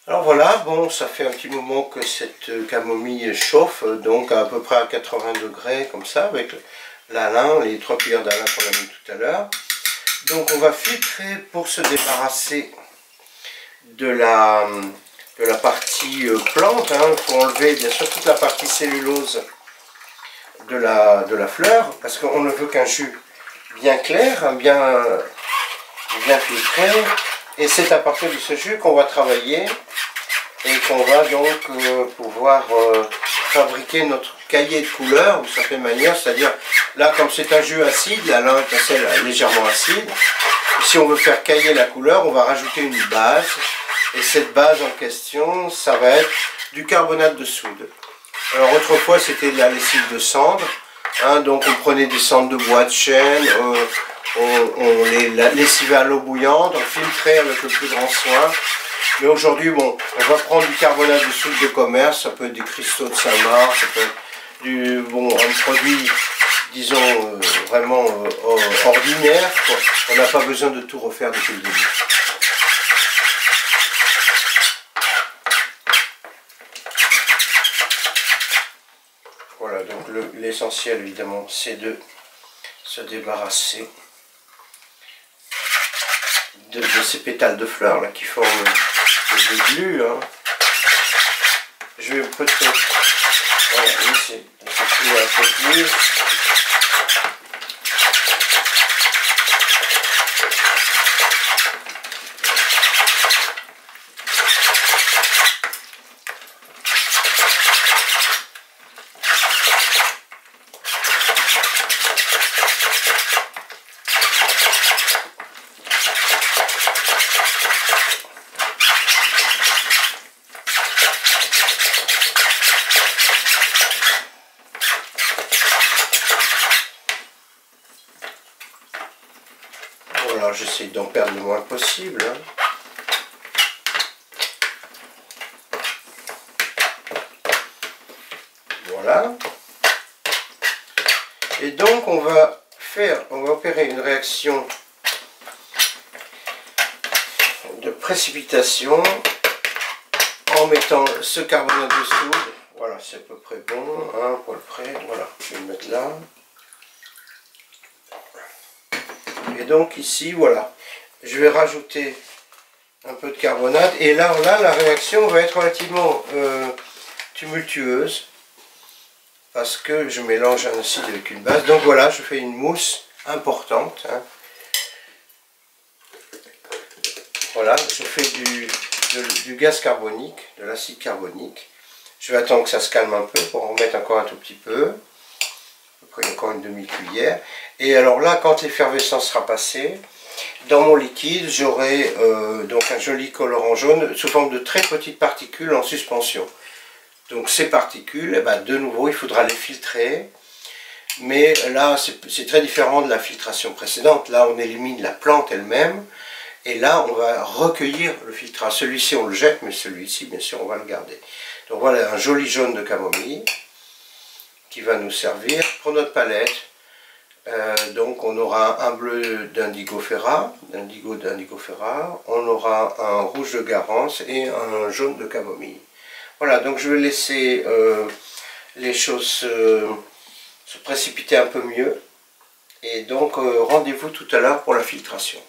Alors voilà, bon, ça fait un petit moment que cette camomille chauffe, donc à peu près à 80 degrés, comme ça, avec l'alain, les 3 cuillères d'alain qu'on a mis tout à l'heure. Donc on va filtrer pour se débarrasser de la partie plante. Il faut enlever bien sûr toute la partie cellulose de la fleur, parce qu'on ne veut qu'un jus bien clair, bien filtré. Et c'est à partir de ce jus qu'on va travailler et qu'on va donc pouvoir fabriquer notre cahier de couleurs de certaine manière. C'est-à-dire, là, comme c'est un jus acide, l'alain est assez légèrement acide. Si on veut faire cailler la couleur, on va rajouter une base. Et cette base en question, ça va être du carbonate de soude. Alors autrefois, c'était de la lessive de cendre. Donc on prenait des cendres de bois de chêne, on les lessivait à l'eau bouillante, on filtrait avec le plus grand soin. Mais aujourd'hui, bon, on va prendre du carbonate de soude de commerce, ça peut être des cristaux de Saint-Marc, ça peut être un produit, disons, vraiment ordinaire, quoi. On n'a pas besoin de tout refaire depuis le début. Voilà, donc l'essentiel évidemment, c'est de se débarrasser de ces pétales de fleurs là qui forment des glues. Je vais peut-être laisser un peu plus. Voilà, j'essaie d'en perdre le moins possible. Voilà. Et donc on va opérer une réaction de précipitation en mettant ce carbonate de soude. Voilà, c'est à peu près bon, un poil près. Voilà, je vais le mettre là. Et donc ici, voilà, je vais rajouter un peu de carbonate. Et là, la réaction va être relativement tumultueuse, parce que je mélange un acide avec une base. Donc voilà, je fais une mousse importante. Voilà, je fais du gaz carbonique, de l'acide carbonique. Je vais attendre que ça se calme un peu pour en mettre encore un tout petit peu. Encore une demi-cuillère. Et alors là, quand l'effervescence sera passée, dans mon liquide, j'aurai donc un joli colorant jaune sous forme de très petites particules en suspension. Donc ces particules, eh ben, de nouveau, il faudra les filtrer. Mais là, c'est très différent de la filtration précédente. Là, on élimine la plante elle-même. Et là, on va recueillir le filtrat. Celui-ci, on le jette, mais celui-ci, bien sûr, on va le garder. Donc voilà, un joli jaune de camomille qui va nous servir pour notre palette. Donc on aura un bleu d'indigofera, on aura un rouge de garance et un jaune de camomille. Voilà, donc je vais laisser les choses se précipiter un peu mieux. Et donc rendez-vous tout à l'heure pour la filtration.